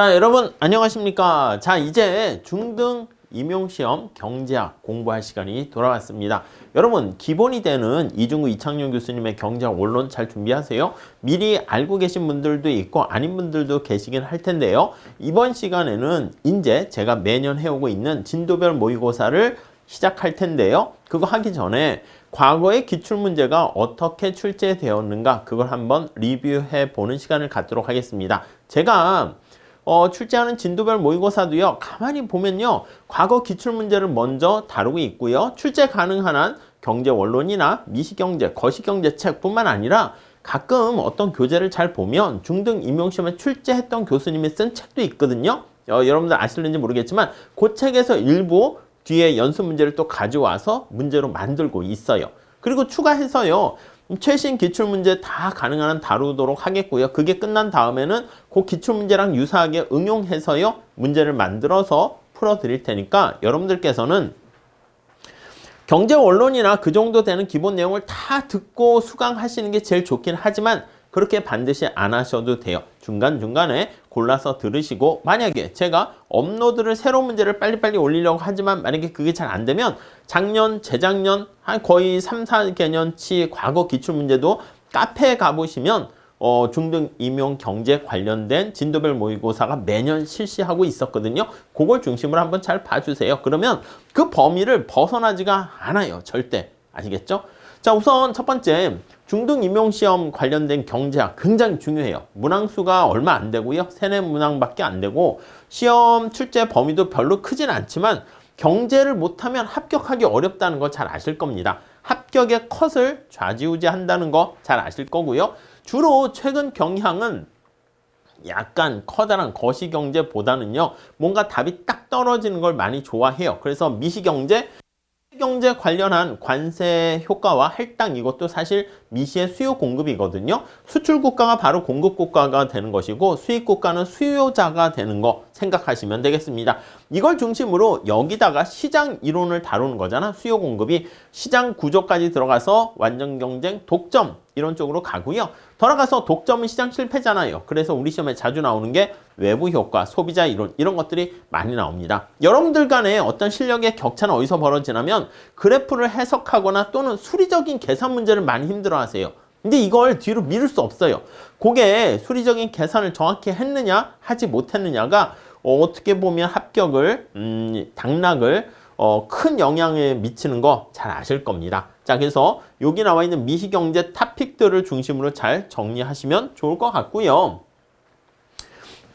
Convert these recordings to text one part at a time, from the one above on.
자, 여러분 안녕하십니까? 자, 이제 중등 임용시험 경제학 공부할 시간이 돌아왔습니다. 여러분, 기본이 되는 이중구 이창용 교수님의 경제학 원론 잘 준비하세요. 미리 알고 계신 분들도 있고 아닌 분들도 계시긴 할 텐데요. 이번 시간에는 이제 제가 매년 해오고 있는 진도별 모의고사를 시작할 텐데요. 그거 하기 전에 과거의 기출문제가 어떻게 출제되었는가 그걸 한번 리뷰해 보는 시간을 갖도록 하겠습니다. 제가 출제하는 진도별 모의고사도요, 가만히 보면요, 과거 기출문제를 먼저 다루고 있고요, 출제 가능한 한 경제 원론이나 미시경제, 거시경제 책뿐만 아니라 가끔 어떤 교재를 잘 보면 중등 임용시험에 출제했던 교수님이 쓴 책도 있거든요. 여러분들 아실는지 모르겠지만 그 책에서 일부 뒤에 연습 문제를 또 가져와서 문제로 만들고 있어요. 그리고 추가해서요, 최신 기출문제 다 가능한 한 다루도록 하겠고요. 그게 끝난 다음에는 그 기출문제랑 유사하게 응용해서요, 문제를 만들어서 풀어드릴 테니까 여러분들께서는 경제 원론이나 그 정도 되는 기본 내용을 다 듣고 수강하시는 게 제일 좋긴 하지만 그렇게 반드시 안 하셔도 돼요. 중간중간에 골라서 들으시고, 만약에 제가 업로드를 새로운 문제를 빨리빨리 올리려고 하지만 만약에 그게 잘 안 되면 작년, 재작년 한 거의 3, 4개년치 과거 기출문제도 카페에 가보시면 중등 임용 경제 관련된 진도별 모의고사가 매년 실시하고 있었거든요. 그걸 중심으로 한번 잘 봐주세요. 그러면 그 범위를 벗어나지가 않아요. 절대. 아시겠죠? 자, 우선 첫 번째, 중등 임용시험 관련된 경제학 굉장히 중요해요. 문항수가 얼마 안 되고요. 3, 4문항밖에 안 되고 시험 출제 범위도 별로 크진 않지만 경제를 못하면 합격하기 어렵다는 거 잘 아실 겁니다. 합격의 컷을 좌지우지한다는 거 잘 아실 거고요. 주로 최근 경향은 약간 커다란 거시경제보다는요, 뭔가 답이 딱 떨어지는 걸 많이 좋아해요. 그래서 미시경제, 경제 관련한 관세 효과와 할당, 이것도 사실 미시의 수요 공급이거든요. 수출 국가가 바로 공급 국가가 되는 것이고 수입 국가는 수요자가 되는 거 생각하시면 되겠습니다. 이걸 중심으로 여기다가 시장 이론을 다루는 거잖아. 수요 공급이 시장 구조까지 들어가서 완전 경쟁, 독점 이런 쪽으로 가고요. 돌아가서 독점은 시장 실패잖아요. 그래서 우리 시험에 자주 나오는 게 외부 효과, 소비자 이론 이런 것들이 많이 나옵니다. 여러분들 간에 어떤 실력의 격차는 어디서 벌어지냐면 그래프를 해석하거나 또는 수리적인 계산 문제를 많이 힘들어하세요. 근데 이걸 뒤로 미룰 수 없어요. 그게 수리적인 계산을 정확히 했느냐 하지 못했느냐가 어떻게 보면 합격을 당락을 큰 영향을 미치는 거 잘 아실 겁니다. 자, 그래서 여기 나와 있는 미시경제 탑픽들을 중심으로 잘 정리하시면 좋을 것 같고요.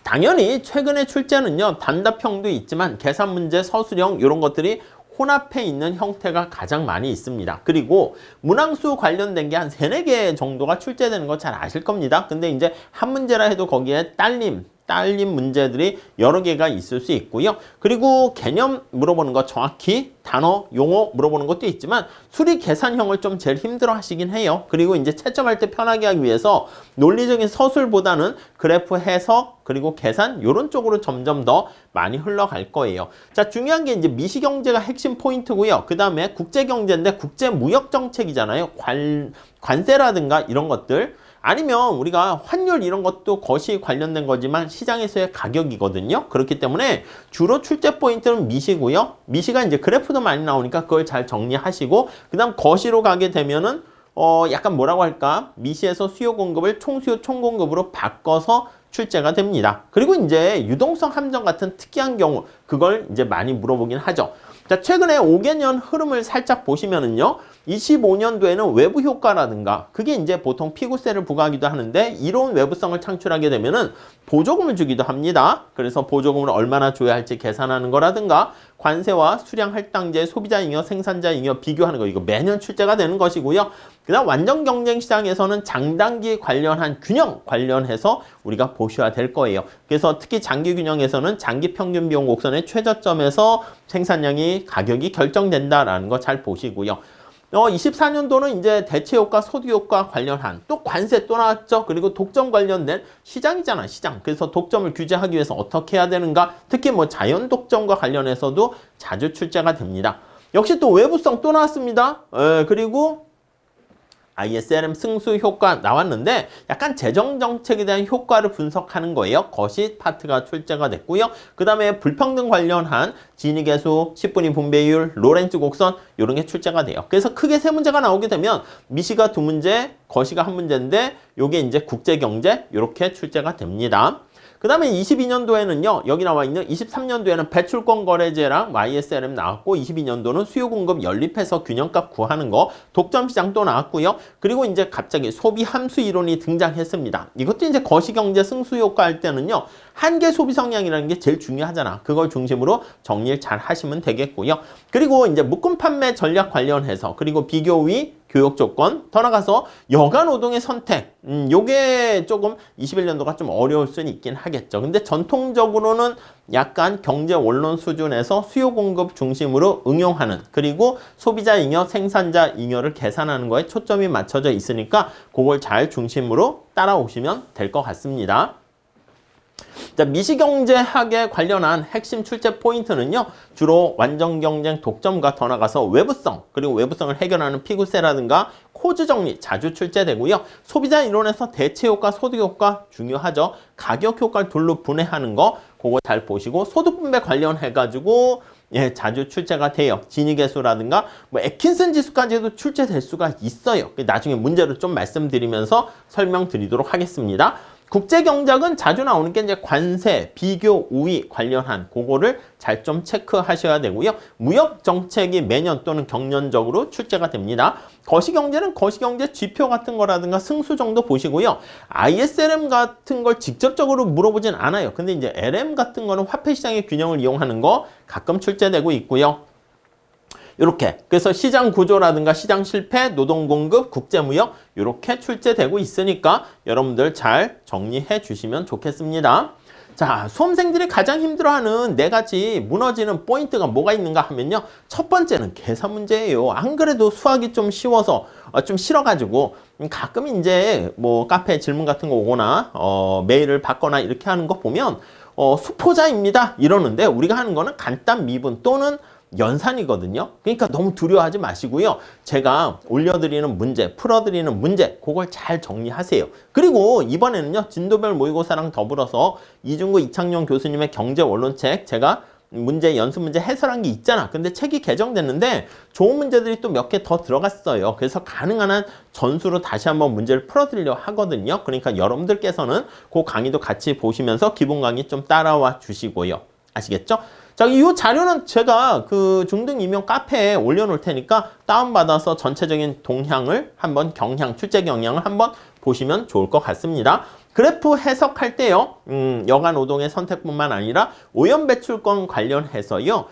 당연히 최근에 출제는요, 단답형도 있지만 계산 문제, 서술형 이런 것들이 혼합해 있는 형태가 가장 많이 있습니다. 그리고 문항수 관련된 게 한 3, 4개 정도가 출제되는 거 잘 아실 겁니다. 근데 이제 한 문제라 해도 거기에 딸림 문제들이 여러 개가 있을 수 있고요. 그리고 개념 물어보는 거 정확히 단어, 용어 물어보는 것도 있지만 수리 계산형을 좀 제일 힘들어 하시긴 해요. 그리고 이제 채점할 때 편하게 하기 위해서 논리적인 서술보다는 그래프 해석 그리고 계산 이런 쪽으로 점점 더 많이 흘러갈 거예요. 자, 중요한 게 이제 미시경제가 핵심 포인트고요. 그 다음에 국제경제인데 국제무역정책이잖아요. 관세라든가 이런 것들. 아니면 우리가 환율 이런 것도 거시 관련된 거지만 시장에서의 가격이거든요. 그렇기 때문에 주로 출제 포인트는 미시고요. 미시가 이제 그래프도 많이 나오니까 그걸 잘 정리하시고, 그 다음 거시로 가게 되면은 약간 뭐라고 할까? 미시에서 수요 공급을 총수요 총공급으로 바꿔서 출제가 됩니다. 그리고 이제 유동성 함정 같은 특이한 경우 그걸 이제 많이 물어보긴 하죠. 자, 최근에 5개년 흐름을 살짝 보시면은요, 25년도에는 외부 효과라든가 그게 이제 보통 피구세를 부과하기도 하는데 이로운 외부성을 창출하게 되면은 보조금을 주기도 합니다. 그래서 보조금을 얼마나 줘야 할지 계산하는 거라든가 관세와 수량 할당제, 소비자 잉여, 생산자 잉여 비교하는 거, 이거 매년 출제가 되는 것이고요. 그다음 완전 경쟁 시장에서는 장단기 관련한 균형 관련해서 우리가 보셔야 될 거예요. 그래서 특히 장기 균형에서는 장기 평균 비용 곡선의 최저점에서 생산량이 가격이 결정된다라는 거 잘 보시고요. 24년도는 이제 대체 효과, 소득 효과 관련한 또 관세 또 나왔죠. 그리고 독점 관련된 시장이잖아, 시장. 그래서 독점을 규제하기 위해서 어떻게 해야 되는가? 특히 뭐 자연 독점과 관련해서도 자주 출제가 됩니다. 역시 또 외부성 또 나왔습니다. 그리고 ISLM 승수 효과 나왔는데 약간 재정 정책에 대한 효과를 분석하는 거예요. 그것이 파트가 출제가 됐고요. 그 다음에 불평등 관련한 진위계수, 10분위 분배율, 로렌츠 곡선 이런 게 출제가 돼요. 그래서 크게 세 문제가 나오게 되면 미시가 두 문제, 거시가 한 문제인데 요게 이제 국제경제 이렇게 출제가 됩니다. 그 다음에 22년도에는요, 여기 나와 있는 23년도에는 배출권 거래제랑 YSLM 나왔고, 22년도는 수요 공급 연립해서 균형값 구하는 거, 독점시장도 나왔고요. 그리고 이제 갑자기 소비 함수 이론이 등장했습니다. 이것도 이제 거시경제 승수 효과 할 때는요, 한계 소비 성향이라는 게 제일 중요하잖아. 그걸 중심으로 정리를 잘 하시면 되겠고요. 그리고 이제 묶음 판매 전략 관련해서, 그리고 비교위, 교육 조건, 더 나가서 여가 노동의 선택, 요게 조금 21년도가 좀 어려울 수는 있긴 하겠죠. 근데 전통적으로는 약간 경제 원론 수준에서 수요 공급 중심으로 응용하는, 그리고 소비자 잉여, 생산자 잉여를 계산하는 거에 초점이 맞춰져 있으니까 그걸 잘 중심으로 따라오시면 될 것 같습니다. 자, 미시경제학에 관련한 핵심 출제 포인트는요, 주로 완전 경쟁 독점과 더 나가서 외부성, 그리고 외부성을 해결하는 피구세라든가 코즈 정리 자주 출제되고요. 소비자 이론에서 대체 효과, 소득 효과 중요하죠. 가격 효과를 둘로 분해하는 거, 그거 잘 보시고, 소득 분배 관련해가지고 예, 자주 출제가 돼요. 진위계수라든가 뭐 애킨슨 지수까지도 출제될 수가 있어요. 나중에 문제로 좀 말씀드리면서 설명드리도록 하겠습니다. 국제경제학은 자주 나오는 게 이제 관세, 비교, 우위 관련한 그거를 잘 좀 체크하셔야 되고요. 무역정책이 매년 또는 경년적으로 출제가 됩니다. 거시경제는 거시경제 지표 같은 거라든가 승수 정도 보시고요. ISLM 같은 걸 직접적으로 물어보진 않아요. 근데 이제 LM 같은 거는 화폐시장의 균형을 이용하는 거 가끔 출제되고 있고요. 이렇게 그래서 시장 구조라든가 시장 실패, 노동 공급, 국제무역 이렇게 출제되고 있으니까 여러분들 잘 정리해 주시면 좋겠습니다. 자, 수험생들이 가장 힘들어하는 네 가지 무너지는 포인트가 뭐가 있는가 하면요. 첫 번째는 계산 문제예요. 안 그래도 수학이 좀 쉬워서 좀 싫어가지고 가끔 이제 뭐 카페 질문 같은 거 오거나 메일을 받거나 이렇게 하는 거 보면 수포자입니다 이러는데 우리가 하는 거는 간단 미분 또는 연산이거든요. 그러니까 너무 두려워하지 마시고요. 제가 올려드리는 문제, 풀어드리는 문제, 그걸 잘 정리하세요. 그리고 이번에는요, 진도별 모의고사랑 더불어서 이중구 이창용 교수님의 경제원론책 제가 문제, 연습 문제 해설한 게 있잖아. 근데 책이 개정됐는데 좋은 문제들이 또 몇 개 더 들어갔어요. 그래서 가능한 한 전수로 다시 한번 문제를 풀어드리려고 하거든요. 그러니까 여러분들께서는 그 강의도 같이 보시면서 기본 강의 좀 따라와 주시고요. 아시겠죠? 자, 이 자료는 제가 그 중등 임용 카페에 올려놓을 테니까 다운받아서 전체적인 동향을 한번 출제 경향을 한번 보시면 좋을 것 같습니다. 그래프 해석할 때요, 여가 노동의 선택뿐만 아니라 오염 배출권 관련해서요,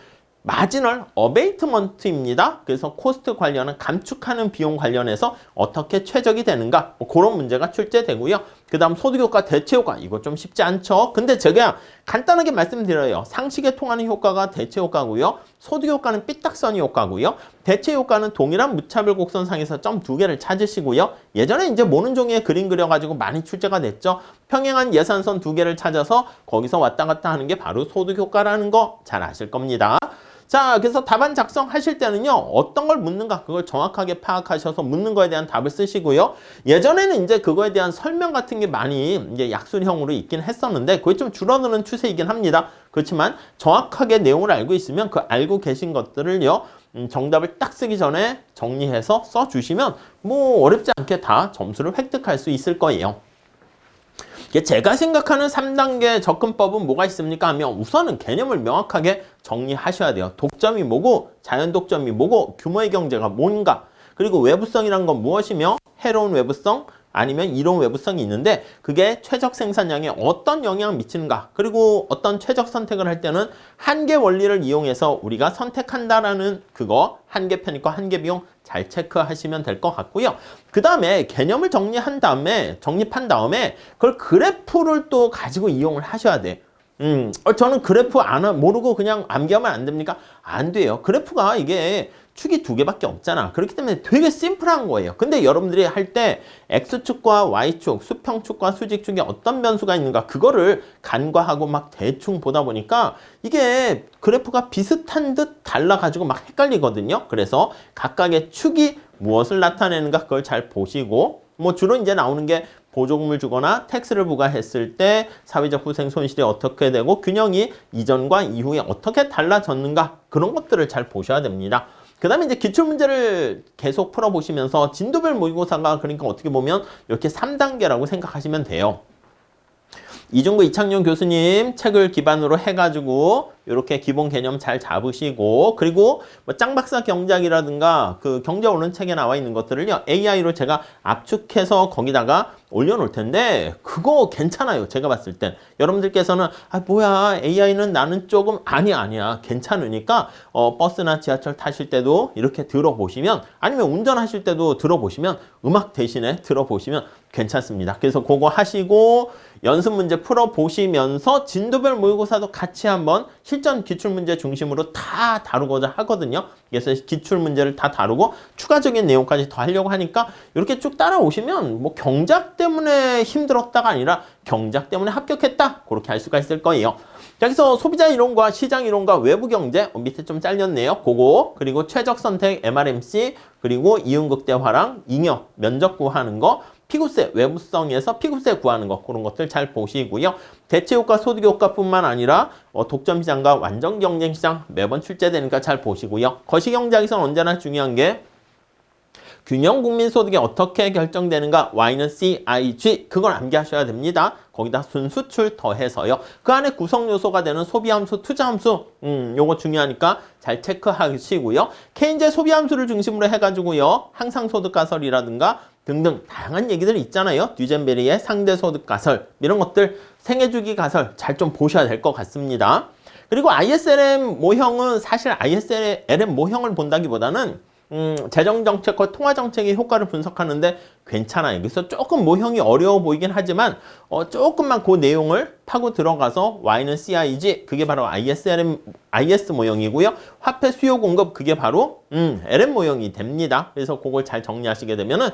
마지널 어베이트먼트입니다. 그래서 코스트 관련은 감축하는 비용 관련해서 어떻게 최적이 되는가, 뭐 그런 문제가 출제되고요. 그 다음 소득효과, 대체효과, 이거 좀 쉽지 않죠. 근데 제가 간단하게 말씀드려요. 상식에 통하는 효과가 대체효과고요. 소득효과는 삐딱선이 효과고요. 대체효과는 동일한 무차별 곡선상에서 점 2개를 찾으시고요. 예전에 이제 모는 종이에 그림 그려가지고 많이 출제가 됐죠. 평행한 예산선 2개를 찾아서 거기서 왔다 갔다 하는 게 바로 소득효과라는 거 잘 아실 겁니다. 자, 그래서 답안 작성하실 때는요, 어떤 걸 묻는가, 그걸 정확하게 파악하셔서 묻는 거에 대한 답을 쓰시고요. 예전에는 이제 그거에 대한 설명 같은 게 많이 이제 약술형으로 있긴 했었는데, 그게 좀 줄어드는 추세이긴 합니다. 그렇지만 정확하게 내용을 알고 있으면 그 알고 계신 것들을요, 정답을 딱 쓰기 전에 정리해서 써주시면 뭐 어렵지 않게 다 점수를 획득할 수 있을 거예요. 제가 생각하는 3단계 접근법은 뭐가 있습니까 하면 우선은 개념을 명확하게 정리하셔야 돼요. 독점이 뭐고 자연 독점이 뭐고 규모의 경제가 뭔가, 그리고 외부성이란 건 무엇이며 해로운 외부성 아니면 이로운 외부성이 있는데 그게 최적 생산량에 어떤 영향을 미치는가, 그리고 어떤 최적 선택을 할 때는 한계 원리를 이용해서 우리가 선택한다라는 그거, 한계 편익과 한계 비용 잘 체크하시면 될 것 같고요. 그 다음에 개념을 정립한 다음에 그걸 그래프를 또 가지고 이용을 하셔야 돼. 저는 그래프 모르고 그냥 암기하면 안 됩니까? 안 돼요. 그래프가 이게 축이 2개밖에 없잖아. 그렇기 때문에 되게 심플한 거예요. 근데 여러분들이 할 때 X축과 Y축, 수평축과 수직축에 어떤 변수가 있는가, 그거를 간과하고 막 대충 보다 보니까 이게 그래프가 비슷한 듯 달라가지고 막 헷갈리거든요. 그래서 각각의 축이 무엇을 나타내는가 그걸 잘 보시고 뭐 주로 이제 나오는 게 보조금을 주거나 텍스를 부과했을 때 사회적 후생 손실이 어떻게 되고 균형이 이전과 이후에 어떻게 달라졌는가 그런 것들을 잘 보셔야 됩니다. 그 다음에 이제 기출문제를 계속 풀어보시면서 진도별 모의고사가 그러니까 어떻게 보면 이렇게 3단계라고 생각하시면 돼요. 이중구 이창용 교수님 책을 기반으로 해가지고 이렇게 기본 개념 잘 잡으시고 그리고 뭐 짱박사 경제학이라든가 그 경제원론 책에 나와 있는 것들을요 AI로 제가 압축해서 거기다가 올려놓을 텐데 그거 괜찮아요. 제가 봤을 땐 여러분들께서는 아 뭐야 AI는 나는 조금 아니야 괜찮으니까 버스나 지하철 타실 때도 이렇게 들어보시면 아니면 운전하실 때도 들어보시면 음악 대신에 들어보시면 괜찮습니다. 그래서 그거 하시고 연습 문제 풀어보시면서 진도별 모의고사도 같이 한번 실전 기출문제 중심으로 다 다루고자 하거든요. 그래서 기출문제를 다 다루고 추가적인 내용까지 더 하려고 하니까 이렇게 쭉 따라오시면 뭐 경작 때문에 힘들었다가 아니라 경작 때문에 합격했다 그렇게 할 수가 있을 거예요. 자, 여기서 소비자 이론과 시장 이론과 외부 경제 밑에 좀 잘렸네요. 그거 그리고 최적 선택 MRMC 그리고 이윤극대화랑 잉여 면적 구하는 거 피구세 외부성에서 피구세 구하는 거 그런 것들 잘 보시고요. 대체효과 소득효과뿐만 아니라 독점시장과 완전 경쟁시장 매번 출제되니까 잘 보시고요. 거시경제학에서는 언제나 중요한 게 균형 국민소득이 어떻게 결정되는가 Y는 CIG 그걸 암기하셔야 됩니다. 거기다 순수출 더해서요. 그 안에 구성요소가 되는 소비함수, 투자함수 요거 중요하니까 잘 체크하시고요. 케인즈의 소비함수를 중심으로 해가지고요. 항상소득가설이라든가 등등 다양한 얘기들이 있잖아요. 듀젠베리의 상대소득가설 이런 것들 생애주기 가설 잘 좀 보셔야 될 것 같습니다. 그리고 ISLM 모형은 사실 ISLM 모형을 본다기보다는 재정정책과 통화정책의 효과를 분석하는데 괜찮아요. 그래서 조금 모형이 어려워 보이긴 하지만 조금만 그 내용을 파고 들어가서 Y는 CIG 그게 바로 IS 모형이고요. 화폐 수요 공급 그게 바로 LM 모형이 됩니다. 그래서 그걸 잘 정리하시게 되면은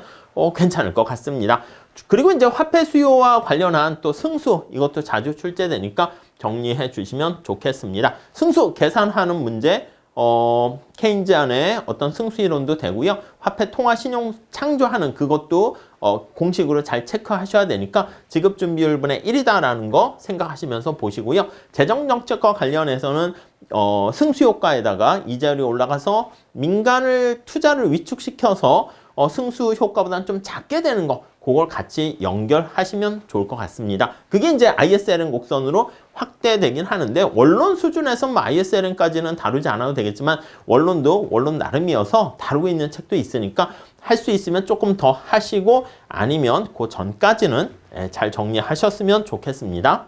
괜찮을 것 같습니다. 그리고 이제 화폐 수요와 관련한 또 승수 이것도 자주 출제되니까 정리해 주시면 좋겠습니다. 승수 계산하는 문제 케인즈 안에 어떤 승수이론도 되고요. 화폐 통화 신용 창조하는 그것도 공식으로 잘 체크하셔야 되니까 지급준비율분의 1이다라는 거 생각하시면서 보시고요. 재정정책과 관련해서는 승수효과에다가 이자율이 올라가서 민간을 투자를 위축시켜서 승수 효과보다는 좀 작게 되는 거 그걸 같이 연결하시면 좋을 것 같습니다. 그게 이제 ISLN 곡선으로 확대되긴 하는데 원론 수준에서 뭐 ISLN까지는 다루지 않아도 되겠지만 원론도 원론 나름이어서 다루고 있는 책도 있으니까 할 수 있으면 조금 더 하시고 아니면 그 전까지는 잘 정리하셨으면 좋겠습니다.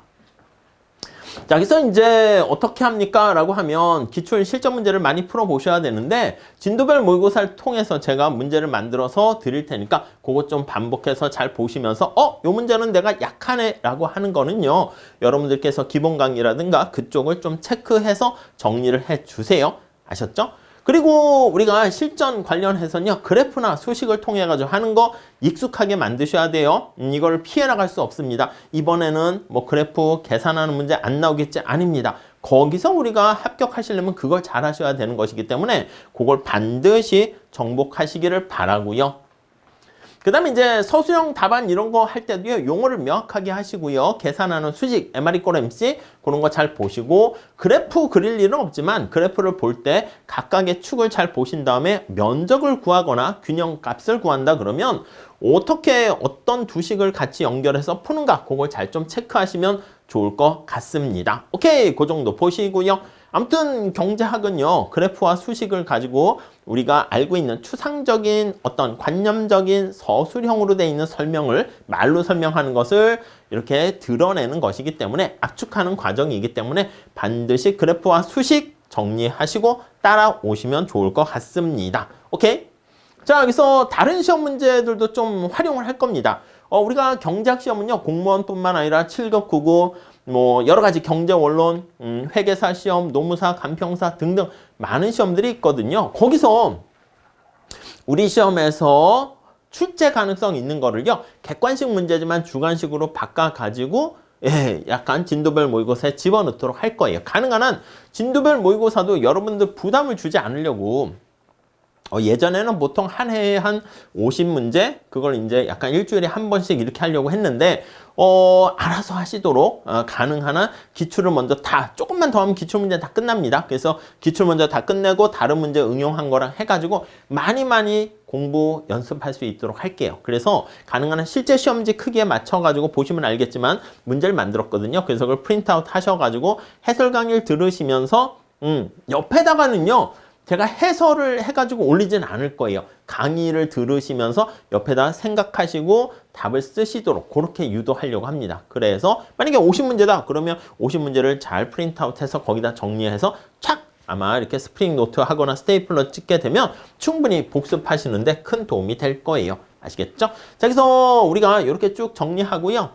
자, 여기서 이제 어떻게 합니까? 라고 하면 기출 실전 문제를 많이 풀어보셔야 되는데 진도별 모의고사를 통해서 제가 문제를 만들어서 드릴 테니까 그것 좀 반복해서 잘 보시면서 요 문제는 내가 약하네 라고 하는 거는요. 여러분들께서 기본 강의라든가 그쪽을 좀 체크해서 정리를 해주세요. 아셨죠? 그리고 우리가 실전 관련해서는요. 그래프나 수식을 통해 가지고 하는 거 익숙하게 만드셔야 돼요. 이걸 피해 나갈 수 없습니다. 이번에는 뭐 그래프 계산하는 문제 안 나오겠지? 아닙니다. 거기서 우리가 합격하시려면 그걸 잘 하셔야 되는 것이기 때문에 그걸 반드시 정복하시기를 바라고요. 그 다음에 이제 서술형 답안 이런 거 할 때도요, 용어를 명확하게 하시고요. 계산하는 수식, MR=MC 그런 거 잘 보시고 그래프 그릴 일은 없지만 그래프를 볼 때 각각의 축을 잘 보신 다음에 면적을 구하거나 균형값을 구한다 그러면 어떻게 어떤 두 식을 같이 연결해서 푸는가 그걸 잘 좀 체크하시면 좋을 것 같습니다. 오케이, 그 정도 보시고요. 아무튼 경제학은요, 그래프와 수식을 가지고 우리가 알고 있는 추상적인 어떤 관념적인 서술형으로 되어 있는 설명을 말로 설명하는 것을 이렇게 드러내는 것이기 때문에 압축하는 과정이기 때문에 반드시 그래프와 수식 정리하시고 따라오시면 좋을 것 같습니다. 오케이? 자, 여기서 다른 시험 문제들도 좀 활용을 할 겁니다. 우리가 경제학 시험은요, 공무원뿐만 아니라 7급, 9급, 뭐 여러 가지 경제 원론, 회계사 시험, 노무사, 간평사 등등 많은 시험들이 있거든요. 거기서 우리 시험에서 출제 가능성 있는 거를요, 객관식 문제지만 주관식으로 바꿔가지고 약간 진도별 모의고사에 집어넣도록 할 거예요. 가능한 한 진도별 모의고사도 여러분들 부담을 주지 않으려고 예전에는 보통 한 해에 한 50문제 그걸 이제 약간 일주일에 한 번씩 이렇게 하려고 했는데 알아서 하시도록 가능한 한 기출을 먼저 다 조금만 더 하면 기출 문제 다 끝납니다. 그래서 기출 먼저 다 끝내고 다른 문제 응용한 거랑 해가지고 많이 공부 연습할 수 있도록 할게요. 그래서 가능한 한 실제 시험지 크기에 맞춰가지고 보시면 알겠지만 문제를 만들었거든요. 그래서 그걸 프린트아웃 하셔가지고 해설 강의를 들으시면서 옆에다가는요. 제가 해설을 해가지고 올리진 않을 거예요. 강의를 들으시면서 옆에다 생각하시고 답을 쓰시도록 그렇게 유도하려고 합니다. 그래서 만약에 50문제다 그러면 50문제를 잘 프린트아웃해서 거기다 정리해서 착 아마 이렇게 스프링 노트 하거나 스테이플러 찍게 되면 충분히 복습하시는데 큰 도움이 될 거예요. 아시겠죠? 자, 그래서 우리가 이렇게 쭉 정리하고요.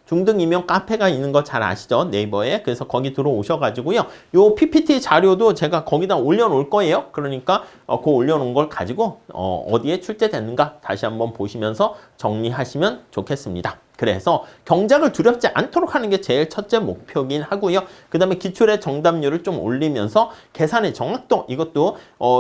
중등 임용 카페가 있는 거 잘 아시죠? 네이버에. 그래서 거기 들어오셔가지고요. 요 PPT 자료도 제가 거기다 올려놓을 거예요. 그러니까 그 올려놓은 걸 가지고 어디에 출제됐는가 다시 한번 보시면서 정리하시면 좋겠습니다. 그래서 경작을 두렵지 않도록 하는 게 제일 첫째 목표긴 하고요. 그 다음에 기출의 정답률을 좀 올리면서 계산의 정확도 이것도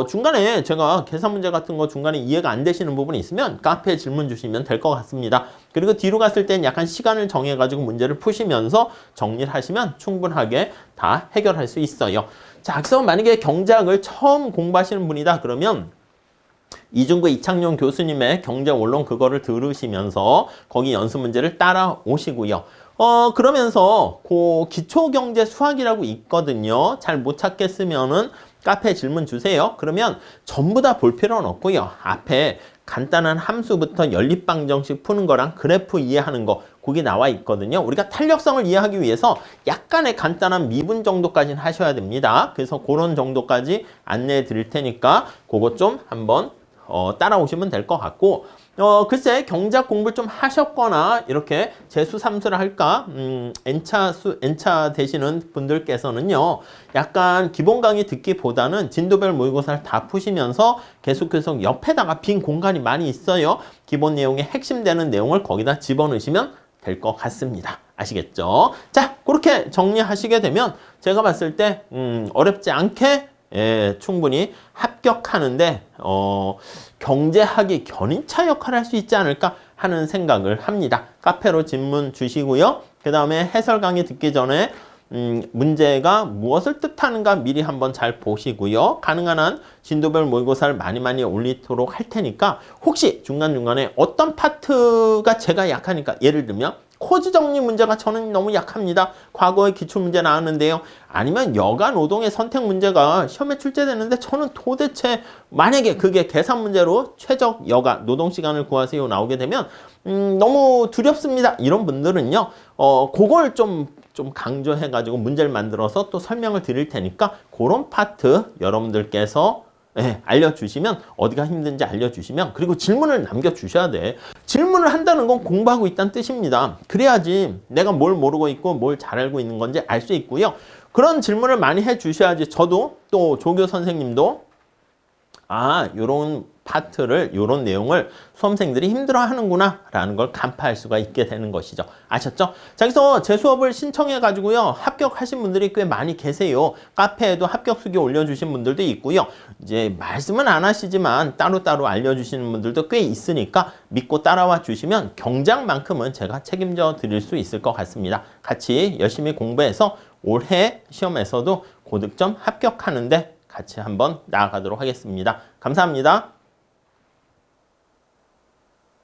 중간에 제가 계산 문제 같은 거 중간에 이해가 안 되시는 부분이 있으면 카페에 질문 주시면 될 것 같습니다. 그리고 뒤로 갔을 땐 약간 시간을 정해가지고 문제를 푸시면서 정리를 하시면 충분하게 다 해결할 수 있어요. 자, 그래서 만약에 경작을 처음 공부하시는 분이다 그러면 이중구 이창용 교수님의 경제원론 그거를 들으시면서 거기 연습 문제를 따라오시고요. 그러면서 그 기초경제 수학이라고 있거든요. 잘 못 찾겠으면은 카페에 질문 주세요. 그러면 전부 다 볼 필요는 없고요. 앞에 간단한 함수부터 연립방정식 푸는 거랑 그래프 이해하는 거 거기 나와 있거든요. 우리가 탄력성을 이해하기 위해서 약간의 간단한 미분 정도까지는 하셔야 됩니다. 그래서 그런 정도까지 안내해 드릴 테니까 그거 좀 한번 따라오시면 될 것 같고 글쎄 경작 공부를 좀 하셨거나 이렇게 재수 삼수를 할까 N차 되시는 분들께서는요 약간 기본 강의 듣기보다는 진도별 모의고사를 다 푸시면서 계속 옆에다가 빈 공간이 많이 있어요. 기본 내용의 핵심 되는 내용을 거기다 집어넣으시면 될 것 같습니다. 아시겠죠? 자, 그렇게 정리하시게 되면 제가 봤을 때 어렵지 않게 충분히 합격하는데 경제학이 견인차 역할을 할 수 있지 않을까 하는 생각을 합니다. 카페로 질문 주시고요. 그 다음에 해설 강의 듣기 전에 문제가 무엇을 뜻하는가 미리 한번 잘 보시고요. 가능한 한 진도별 모의고사를 많이 올리도록 할 테니까 혹시 중간중간에 어떤 파트가 제가 약하니까 예를 들면 코드 정리 문제가 저는 너무 약합니다. 과거에 기출문제 나왔는데요. 아니면 여가 노동의 선택 문제가 시험에 출제되는데 저는 도대체 만약에 그게 계산 문제로 최적 여가 노동시간을 구하세요 나오게 되면 너무 두렵습니다. 이런 분들은요. 그걸 좀 강조해가지고 문제를 만들어서 또 설명을 드릴 테니까 그런 파트 여러분들께서 알려주시면 어디가 힘든지 알려주시면 그리고 질문을 남겨주셔야 돼. 질문을 한다는 건 공부하고 있다는 뜻입니다. 그래야지 내가 뭘 모르고 있고 뭘 잘 알고 있는 건지 알 수 있고요. 그런 질문을 많이 해주셔야지 저도 또 조교 선생님도 요런 파트를, 요런 내용을 수험생들이 힘들어 하는구나 라는 걸 간파할 수가 있게 되는 것이죠. 아셨죠? 자, 그래서 제 수업을 신청해 가지고요 합격하신 분들이 꽤 많이 계세요. 카페에도 합격 수기 올려주신 분들도 있고요. 이제 말씀은 안 하시지만 따로따로 알려주시는 분들도 꽤 있으니까 믿고 따라와 주시면 경작만큼은 제가 책임져 드릴 수 있을 것 같습니다. 같이 열심히 공부해서 올해 시험에서도 고득점 합격하는데 같이 한번 나아가도록 하겠습니다. 감사합니다.